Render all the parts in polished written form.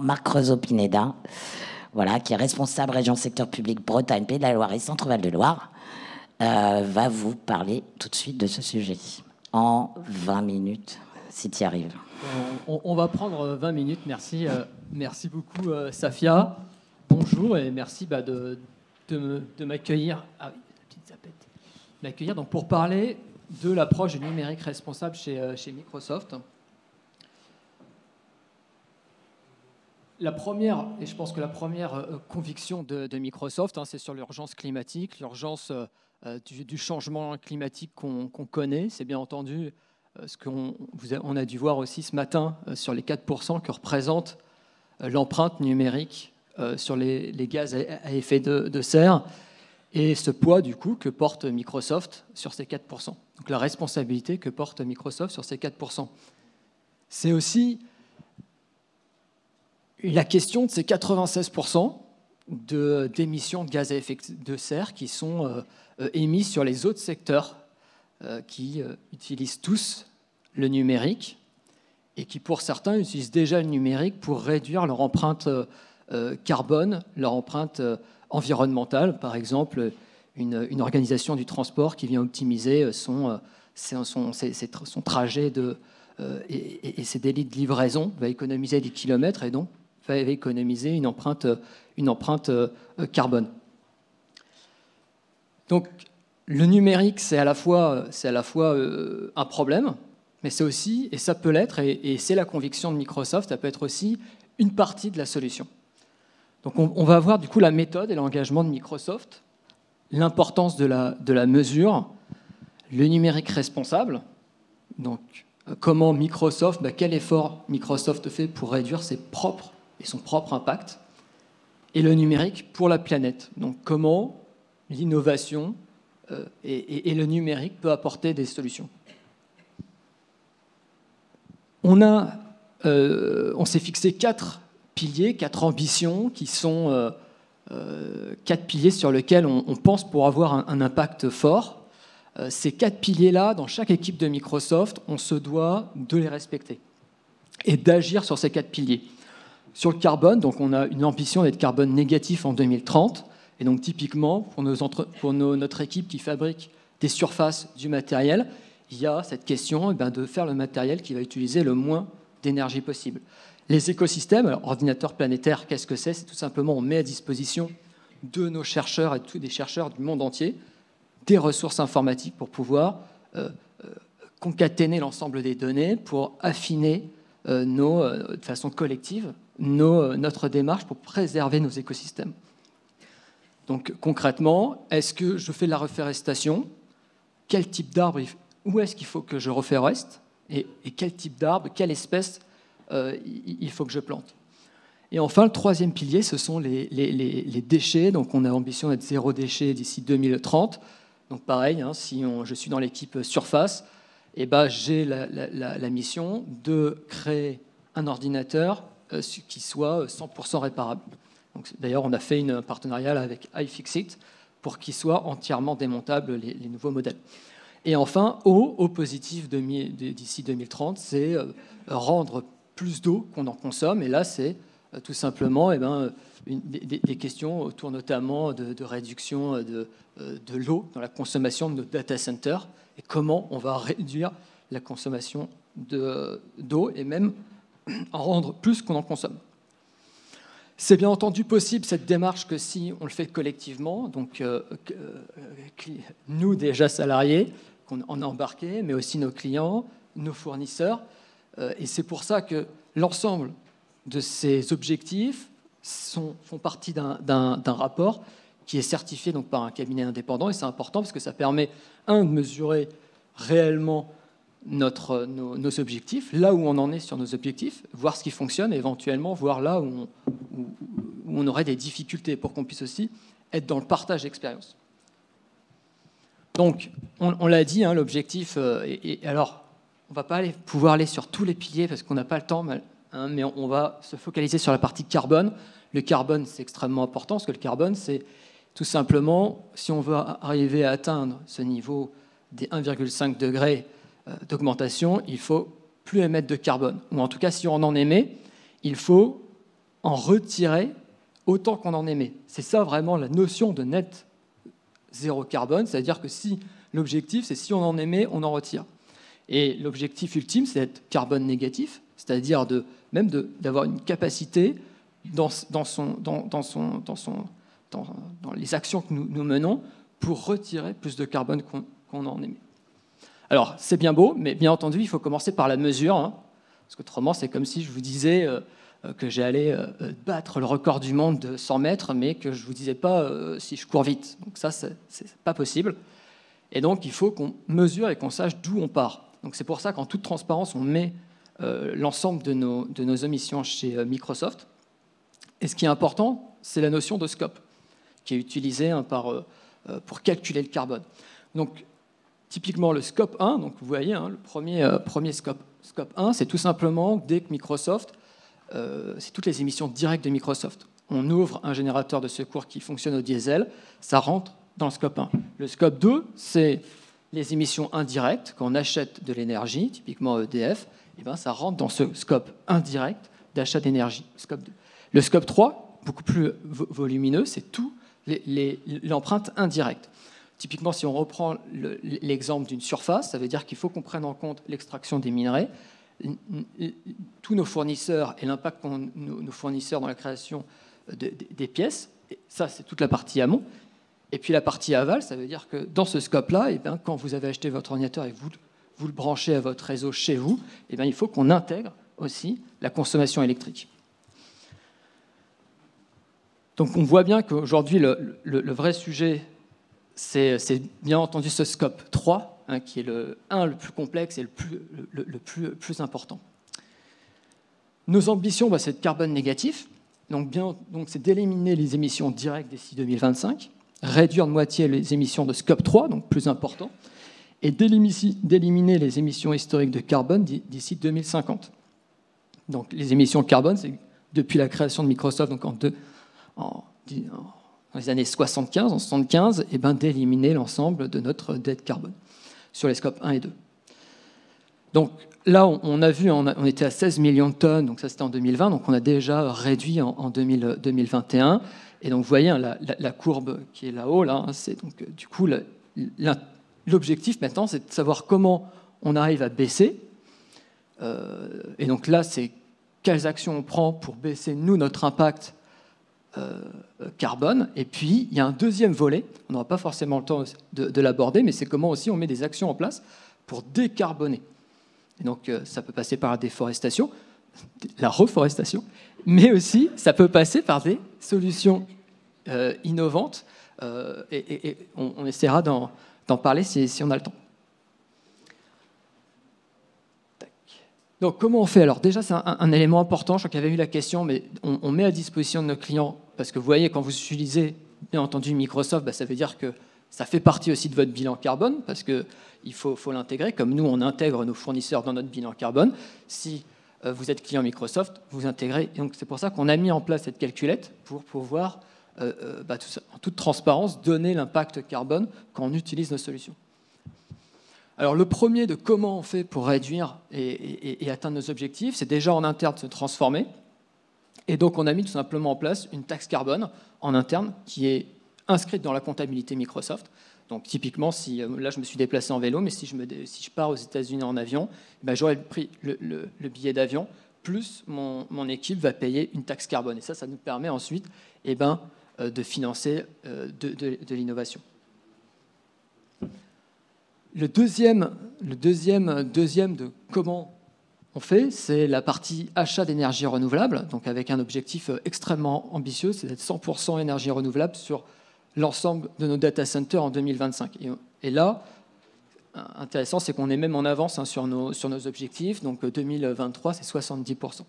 Marc Creusot-Pineda, voilà, qui est responsable région secteur public Bretagne, Pays de la Loire et Centre-Val de Loire, va vous parler tout de suite de ce sujet en 20 minutes, si tu y arrives. On va prendre 20 minutes, merci. Merci beaucoup, Safia. Bonjour et merci de m'accueillir. Ah oui, la petite zapette. M'accueillir donc pour parler de l'approche du numérique responsable chez Microsoft. La première, et je pense que la première conviction de Microsoft, c'est sur l'urgence climatique, l'urgence du changement climatique qu'on connaît. C'est bien entendu ce qu'on a dû voir aussi ce matin sur les 4% que représente l'empreinte numérique sur les gaz à effet de serre et ce poids du coup que porte Microsoft sur ces 4%. Donc la responsabilité que porte Microsoft sur ces 4%. C'est aussi la question de ces 96% d'émissions de gaz à effet de serre qui sont émis sur les autres secteurs qui utilisent tous le numérique et qui, pour certains, utilisent déjà le numérique pour réduire leur empreinte carbone, leur empreinte environnementale. Par exemple, une organisation du transport qui vient optimiser son trajet et ses délais de livraison, va économiser des kilomètres et donc va économiser une empreinte carbone. Donc, le numérique, c'est à la fois un problème, mais c'est aussi, et ça peut l'être, et c'est la conviction de Microsoft, ça peut être aussi une partie de la solution. Donc on va voir du coup la méthode et l'engagement de Microsoft, l'importance de la mesure, le numérique responsable, donc comment Microsoft, quel effort Microsoft fait pour réduire son propre impact, et le numérique pour la planète, donc comment l'innovation et le numérique peut apporter des solutions. On s'est fixé 4 piliers, 4 ambitions qui sont 4 piliers sur lesquels on pense pour avoir un impact fort. Ces 4 piliers-là, dans chaque équipe de Microsoft, on se doit de les respecter et d'agir sur ces 4 piliers. Sur le carbone, donc on a une ambition d'être carbone négatif en 2030. Et donc typiquement, pour notre équipe qui fabrique des surfaces du matériel, il y a cette question de faire le matériel qui va utiliser le moins d'énergie possible. Les écosystèmes, alors, ordinateur planétaire, qu'est-ce que c'est ? C'est tout simplement, on met à disposition de nos chercheurs et de tous des chercheurs du monde entier des ressources informatiques pour pouvoir concaténer l'ensemble des données, pour affiner de façon collective notre démarche pour préserver nos écosystèmes. Donc concrètement, est-ce que je fais de la reforestation ? Quel type d'arbre, où est-ce qu'il faut que je reforeste ? Et quel type d'arbre, quelle espèce il faut que je plante ? Et enfin, le troisième pilier, ce sont les déchets. Donc on a l'ambition d'être 0 déchet d'ici 2030. Donc pareil, si je suis dans l'équipe Surface, j'ai la mission de créer un ordinateur qui soit 100% réparable. D'ailleurs, on a fait un partenariat avec iFixit pour qu'il soit entièrement démontable, les nouveaux modèles. Et enfin, au positif d'ici 2030, c'est rendre plus d'eau qu'on en consomme. Et là, c'est tout simplement des questions autour notamment de réduction de l'eau dans la consommation de nos data centers et comment on va réduire la consommation d'eau et même en rendre plus qu'on en consomme. C'est bien entendu possible, cette démarche, que si on le fait collectivement, donc nous déjà salariés, qu'on a embarqués, mais aussi nos clients, nos fournisseurs. Et c'est pour ça que l'ensemble de ces objectifs font partie d'un rapport qui est certifié donc, par un cabinet indépendant. Et c'est important parce que ça permet, de mesurer réellement nos objectifs, là où on en est sur nos objectifs, voir ce qui fonctionne et éventuellement voir là où on aurait des difficultés pour qu'on puisse aussi être dans le partage d'expérience. Donc, on l'a dit, l'objectif, et alors, on ne va pas pouvoir aller sur tous les piliers parce qu'on n'a pas le temps, mais on va se focaliser sur la partie carbone. Le carbone, c'est extrêmement important parce que le carbone, c'est tout simplement, si on veut arriver à atteindre ce niveau des 1,5 degrés d'augmentation, il faut plus émettre de carbone. Ou en tout cas, si on en émet, il faut en retirer autant qu'on en émet. C'est ça vraiment la notion de net zéro carbone, c'est-à-dire que si l'objectif, c'est si on en émet, on en retire. Et l'objectif ultime, c'est d'être carbone négatif, c'est-à-dire d'avoir une capacité dans les actions que nous menons pour retirer plus de carbone qu'on en émet. Alors, c'est bien beau, mais bien entendu, il faut commencer par la mesure, hein, parce qu'autrement, c'est comme si je vous disais que j'allais battre le record du monde de 100 mètres, mais que je ne vous disais pas si je cours vite. Donc ça, c'est pas possible. Et donc, il faut qu'on mesure et qu'on sache d'où on part. Donc c'est pour ça qu'en toute transparence, on met l'ensemble de nos émissions chez Microsoft. Et ce qui est important, c'est la notion de scope, qui est utilisée pour calculer le carbone. Donc, typiquement, le scope 1, donc vous voyez, hein, le premier scope 1, c'est tout simplement dès que Microsoft, c'est toutes les émissions directes de Microsoft. On ouvre un générateur de secours qui fonctionne au diesel, ça rentre dans le scope 1. Le scope 2, c'est les émissions indirectes, quand on achète de l'énergie, typiquement EDF, et ben ça rentre dans ce scope indirect d'achat d'énergie, scope 2. Le scope 3, beaucoup plus volumineux, c'est tout l'empreinte indirecte. Typiquement, si on reprend l'exemple d'une surface, ça veut dire qu'il faut qu'on prenne en compte l'extraction des minerais, tous nos fournisseurs et l'impact qu'ont nos fournisseurs dans la création des pièces. Et ça, c'est toute la partie amont. Et puis la partie aval, ça veut dire que dans ce scope-là, eh bien, quand vous avez acheté votre ordinateur et que vous le branchez à votre réseau chez vous, eh bien, il faut qu'on intègre aussi la consommation électrique. Donc on voit bien qu'aujourd'hui, le vrai sujet, c'est bien entendu ce scope 3, hein, qui est le plus complexe et le plus important. Nos ambitions, c'est de carbone négatif. Donc c'est d'éliminer les émissions directes d'ici 2025, réduire de moitié les émissions de scope 3, donc plus important, et d'éliminer les émissions historiques de carbone d'ici 2050. Donc les émissions de carbone, c'est depuis la création de Microsoft, donc dans les années 75, et ben d'éliminer l'ensemble de notre dette carbone sur les scopes 1 et 2. Donc là, on a vu, on était à 16 millions de tonnes, donc ça c'était en 2020, donc on a déjà réduit en 2021. Et donc vous voyez hein, la courbe qui est là-haut, là, hein, c'est donc du coup l'objectif maintenant, c'est de savoir comment on arrive à baisser. Et donc là, c'est quelles actions on prend pour baisser nous notre impact carbone. Et puis il y a un deuxième volet, on n'aura pas forcément le temps de l'aborder, mais c'est comment aussi on met des actions en place pour décarboner. Et donc ça peut passer par la déforestation, la reforestation, mais aussi ça peut passer par des solutions innovantes, et on essaiera d'en parler si on a le temps. Donc comment on fait? Alors déjà c'est un élément important, je crois qu'il y avait eu la question, mais on met à disposition de nos clients, parce que vous voyez quand vous utilisez bien entendu Microsoft, ça veut dire que ça fait partie aussi de votre bilan carbone, parce qu'il faut l'intégrer, comme nous on intègre nos fournisseurs dans notre bilan carbone. Si vous êtes client Microsoft, vous intégrez. Et donc c'est pour ça qu'on a mis en place cette calculette pour pouvoir, tout ça, en toute transparence, donner l'impact carbone quand on utilise nos solutions. Alors le premier de comment on fait pour réduire et atteindre nos objectifs, c'est déjà en interne de se transformer. Et donc on a mis tout simplement en place une taxe carbone en interne qui est inscrite dans la comptabilité Microsoft. Donc typiquement, là je me suis déplacé en vélo, mais si je pars aux États-Unis en avion, j'aurai le billet d'avion, plus mon équipe va payer une taxe carbone. Et ça nous permet ensuite de financer de l'innovation. Le deuxième de comment on fait, c'est la partie achat d'énergie renouvelable, donc avec un objectif extrêmement ambitieux, c'est d'être 100% énergie renouvelable sur l'ensemble de nos data centers en 2025. Et là, intéressant, c'est qu'on est même en avance sur nos objectifs, donc 2023, c'est 70%.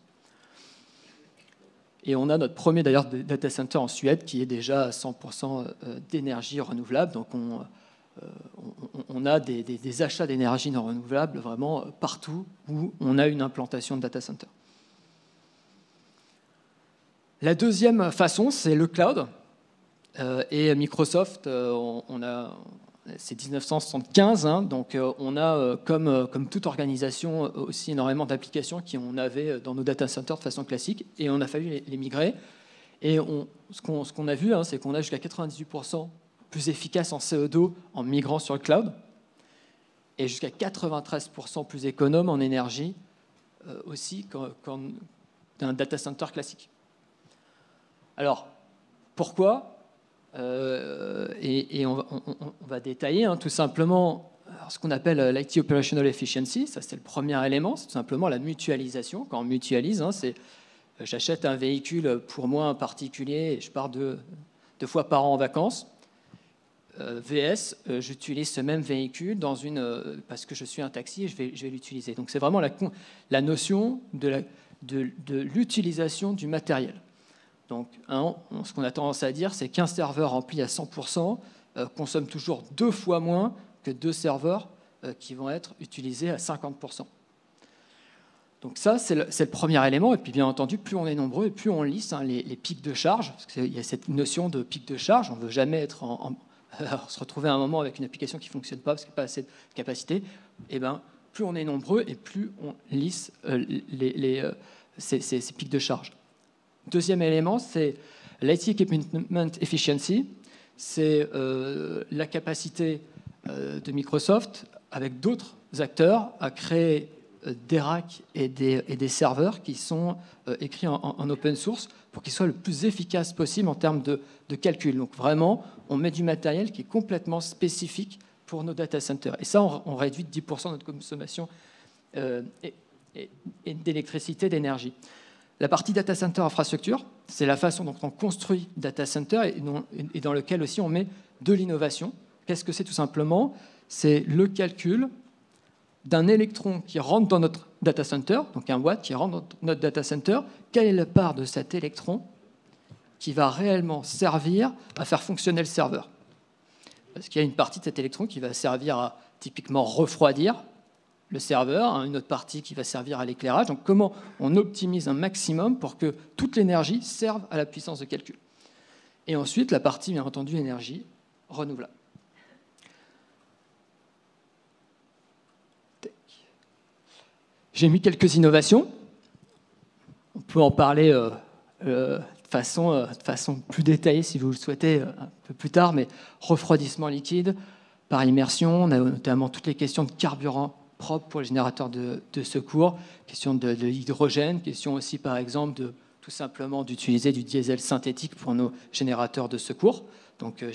Et on a notre premier d'ailleurs data center en Suède qui est déjà à 100% d'énergie renouvelable, donc on a des achats d'énergie non renouvelable vraiment partout où on a une implantation de data center. La deuxième façon, c'est le cloud. Et Microsoft, on a c'est 1975, hein, donc on a, comme toute organisation, aussi énormément d'applications qu'on avait dans nos data centers de façon classique, et on a fallu les migrer. Et ce qu'on a vu, hein, c'est qu'on a jusqu'à 98% plus efficace en CO2 en migrant sur le cloud, et jusqu'à 93% plus économe en énergie aussi qu'un data center classique. Alors, pourquoi et on va détailler, hein, tout simplement ce qu'on appelle l'IT Operational Efficiency. Ça, c'est le premier élément, c'est tout simplement la mutualisation. Quand on mutualise, hein, c'est j'achète un véhicule pour moi en particulier et je pars deux fois par an en vacances. VS, j'utilise ce même véhicule parce que je suis un taxi et je vais l'utiliser. Donc c'est vraiment la notion de l'utilisation du matériel. Donc ce qu'on a tendance à dire, c'est qu'un serveur rempli à 100% consomme toujours 2 fois moins que 2 serveurs qui vont être utilisés à 50%. Donc ça, c'est le premier élément. Et puis bien entendu, plus on est nombreux et plus on lisse les pics de charge. Parce qu'il y a cette notion de pic de charge. On ne veut jamais être se retrouver à un moment avec une application qui ne fonctionne pas parce qu'il n'y a pas assez de capacité. Et ben, plus on est nombreux et plus on lisse ces pics de charge. Deuxième élément, c'est l'IT Equipment Efficiency. C'est la capacité de Microsoft, avec d'autres acteurs, à créer des racks et des serveurs qui sont écrits en open source pour qu'ils soient le plus efficaces possible en termes de calcul. Donc vraiment, on met du matériel qui est complètement spécifique pour nos data centers. Et ça, on réduit de 10% notre consommation d'électricité, d'énergie. La partie data center infrastructure, c'est la façon dont on construit data center et dans lequel aussi on met de l'innovation. Qu'est-ce que c'est tout simplement? C'est le calcul d'un électron qui rentre dans notre data center, donc un watt qui rentre dans notre data center. Quelle est la part de cet électron qui va réellement servir à faire fonctionner le serveur? Parce qu'il y a une partie de cet électron qui va servir à typiquement refroidir le serveur, une autre partie qui va servir à l'éclairage. Donc comment on optimise un maximum pour que toute l'énergie serve à la puissance de calcul. Et ensuite, la partie, bien entendu, énergie renouvelable. J'ai mis quelques innovations. On peut en parler de façon plus détaillée si vous le souhaitez un peu plus tard, mais refroidissement liquide par immersion, on a notamment toutes les questions de carburant propre pour les générateurs de secours, question de l'hydrogène, question aussi par exemple tout simplement d'utiliser du diesel synthétique pour nos générateurs de secours, donc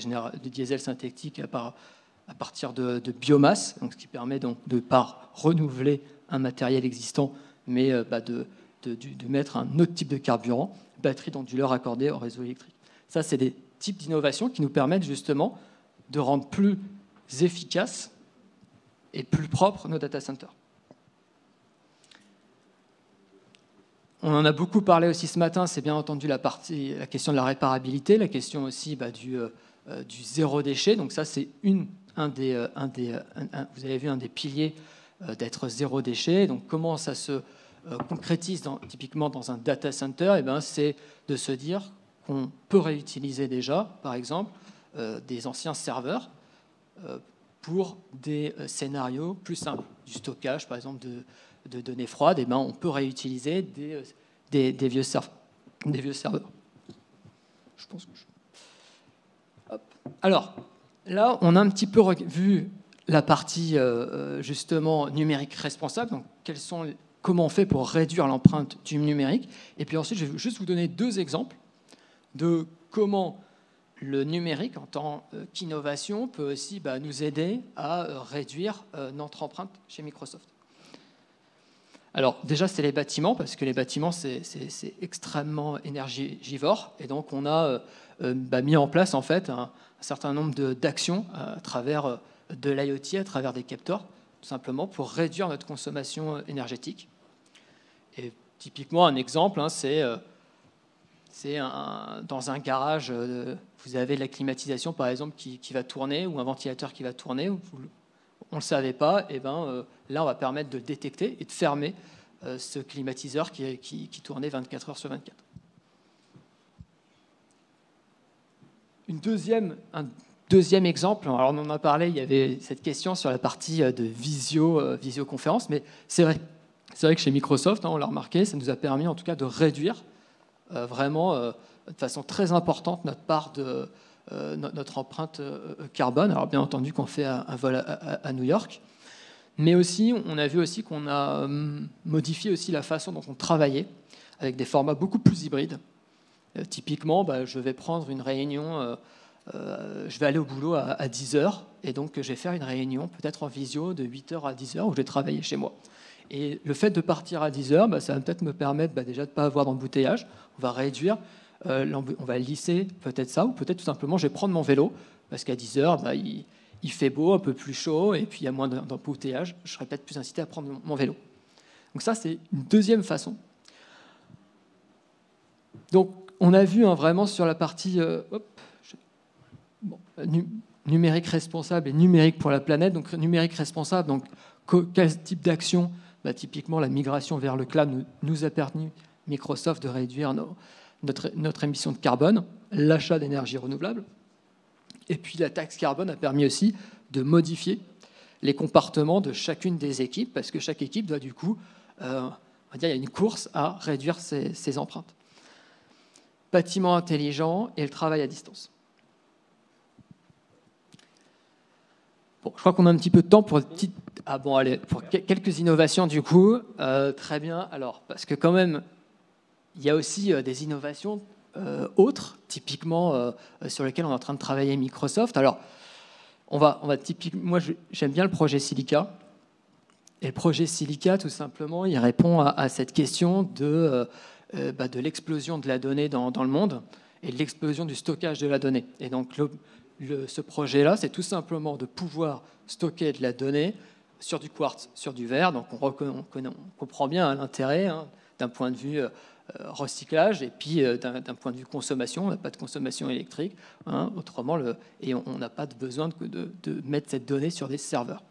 du diesel synthétique à partir de biomasse, donc ce qui permet donc de ne pas renouveler un matériel existant, mais de mettre un autre type de carburant, batterie d'onduleur accordée au réseau électrique. Ça, c'est des types d'innovations qui nous permettent justement de rendre plus efficaces et plus propres nos data centers. On en a beaucoup parlé aussi ce matin, c'est bien entendu la question de la réparabilité, la question aussi du zéro déchet. Donc ça, c'est vous avez vu un des piliers d'être zéro déchet. Donc comment ça se concrétise typiquement dans un data center? C'est de se dire qu'on peut réutiliser déjà, par exemple, des anciens serveurs pour des scénarios plus simples, du stockage, par exemple, de données froides. On peut réutiliser des vieux serveurs. Je pense que Hop. Alors, là, on a un petit peu vu la partie justement numérique responsable. Donc, comment on fait pour réduire l'empreinte du numérique? Et puis ensuite, je vais juste vous donner 2 exemples de comment le numérique, en tant qu'innovation, peut aussi nous aider à réduire notre empreinte chez Microsoft. Alors déjà, c'est les bâtiments, parce que les bâtiments, c'est extrêmement énergivore. Et donc, on a mis en place en fait un certain nombre d'actions à travers de l'IoT, à travers des capteurs, tout simplement pour réduire notre consommation énergétique. Et typiquement, un exemple, c'est dans un garage, vous avez la climatisation, par exemple, qui va tourner, ou un ventilateur qui va tourner, on ne le savait pas, et là, on va permettre de détecter et de fermer ce climatiseur qui tournait 24 heures sur 24. Deuxième exemple, alors on en a parlé, il y avait cette question sur la partie de visioconférence, mais c'est vrai que chez Microsoft, on l'a remarqué, ça nous a permis en tout cas de réduire vraiment de façon très importante notre empreinte carbone. Alors bien entendu qu'on fait un vol à New York, mais aussi on a vu aussi qu'on a modifié aussi la façon dont on travaillait avec des formats beaucoup plus hybrides. Typiquement, je vais prendre une réunion, je vais aller au boulot à 10h, et donc je vais faire une réunion peut-être en visio de 8h à 10h où je vais travailler chez moi. Et le fait de partir à 10h, ça va peut-être me permettre déjà de ne pas avoir d'embouteillage. On va réduire, on va lisser peut-être ça, ou peut-être tout simplement je vais prendre mon vélo, parce qu'à 10h, il fait beau, un peu plus chaud, et puis il y a moins d'embouteillage. Je serais peut-être plus incité à prendre mon vélo. Donc ça, c'est une deuxième façon. Donc on a vu vraiment sur la partie numérique responsable et numérique pour la planète. Donc numérique responsable, donc quel type d'action? Typiquement, la migration vers le cloud nous a permis, Microsoft, de réduire notre émission de carbone, l'achat d'énergie renouvelable. Et puis la taxe carbone a permis aussi de modifier les comportements de chacune des équipes, parce que chaque équipe doit du coup, on va dire, il y a une course à réduire ses empreintes. Bâtiment intelligent et le travail à distance. Bon, je crois qu'on a un petit peu de temps pour quelques innovations du coup. Très bien. Alors, parce que quand même, il y a aussi des innovations autres, typiquement sur lesquelles on est en train de travailler Microsoft. Alors, moi, j'aime bien le projet Silica. Et le projet Silica, tout simplement, il répond à cette question de l'explosion de la donnée dans le monde et de l'explosion du stockage de la donnée. Et donc, ce projet-là, c'est tout simplement de pouvoir stocker de la donnée sur du quartz, sur du verre. Donc, on comprend bien l'intérêt d'un point de vue recyclage et puis d'un point de vue consommation. On n'a pas de consommation électrique. Autrement, et on n'a pas besoin de mettre cette donnée sur des serveurs.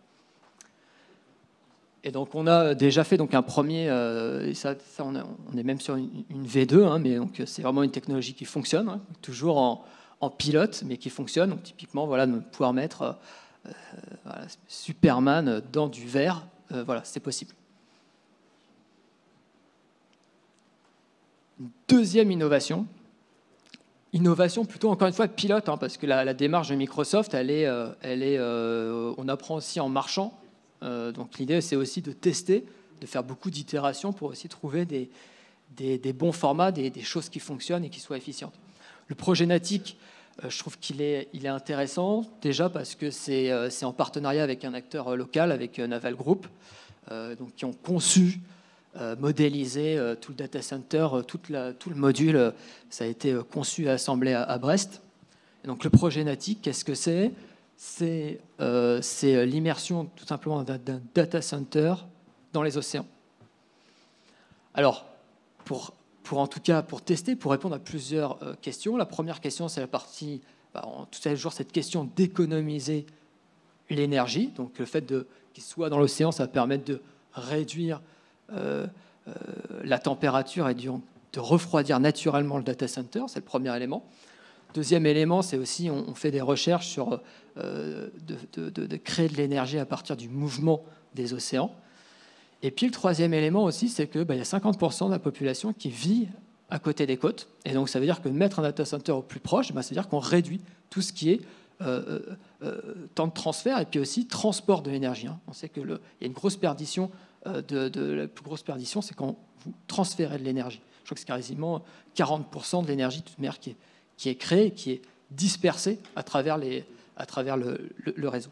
Et donc, on a déjà fait un premier, on est même sur une V2, mais c'est vraiment une technologie qui fonctionne, toujours en pilote, mais qui fonctionne. Donc, typiquement, de pouvoir mettre Superman dans du verre, c'est possible. Une deuxième innovation plutôt, encore une fois, pilote, parce que la démarche de Microsoft, on apprend aussi en marchant. Donc l'idée, c'est aussi de tester, de faire beaucoup d'itérations pour aussi trouver des bons formats, des choses qui fonctionnent et qui soient efficientes. Le projet Natic, je trouve qu'il est intéressant, déjà parce que c'est en partenariat avec un acteur local, avec Naval Group, qui ont conçu, modélisé tout le data center, tout le module. Ça a été conçu et assemblé à Brest. Et donc le projet Natic, qu'est-ce que c'est ? C'est l'immersion tout simplement d'un data center dans les océans. Alors, pour tester, pour répondre à plusieurs questions, la première question, c'est la partie, tout à jour, cette question d'économiser l'énergie. Donc, le fait qu'il soit dans l'océan, ça va permettre de réduire la température et de refroidir naturellement le data center. C'est le premier élément. Deuxième élément, c'est aussi, on fait des recherches sur de créer de l'énergie à partir du mouvement des océans. Et puis le troisième élément aussi, c'est qu'il y a 50% de la population qui vit à côté des côtes. Et donc ça veut dire que mettre un data center au plus proche, ça veut dire qu'on réduit tout ce qui est temps de transfert et puis aussi transport de l'énergie. On sait qu'il y a une grosse perdition, la plus grosse perdition, c'est quand vous transférez de l'énergie. Je crois que c'est quasiment 40% de l'énergie toute mer qui est créée, qui est dispersée à travers le réseau.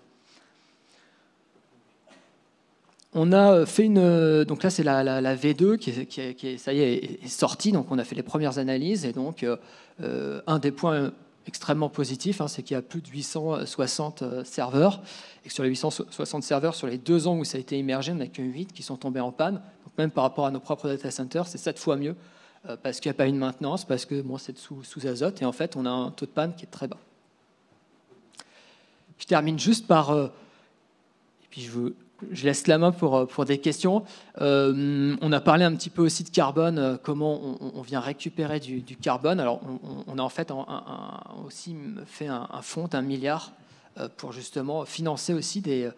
On a fait donc là c'est la V2 qui ça y est sortie, donc on a fait les premières analyses et donc un des points extrêmement positifs, c'est qu'il y a plus de 860 serveurs et que sur les 860 serveurs, sur les 2 ans où ça a été immergé, on n'a que 8 qui sont tombés en panne. Donc même par rapport à nos propres data centers, c'est 7 fois mieux parce qu'il n'y a pas une maintenance, parce que c'est sous azote et en fait on a un taux de panne qui est très bas. Je termine juste par et puis je veux je laisse la main pour des questions. On a parlé un petit peu aussi de carbone, comment on vient récupérer du carbone. Alors, on a en fait aussi fait un fonds d'1 milliard pour justement financer aussi de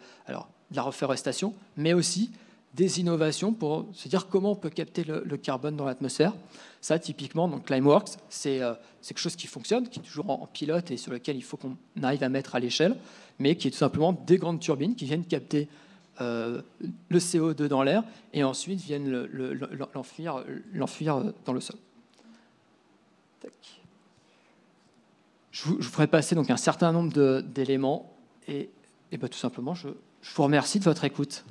la reforestation, mais aussi des innovations pour se dire comment on peut capter le carbone dans l'atmosphère. Ça, typiquement, donc Climeworks, c'est quelque chose qui fonctionne, qui est toujours en pilote et sur lequel il faut qu'on arrive à mettre à l'échelle, mais qui est tout simplement des grandes turbines qui viennent capter le CO2 dans l'air et ensuite viennent l'enfuir dans le sol. Tac. Je vous ferai passer donc un certain nombre d'éléments et tout simplement, je vous remercie de votre écoute.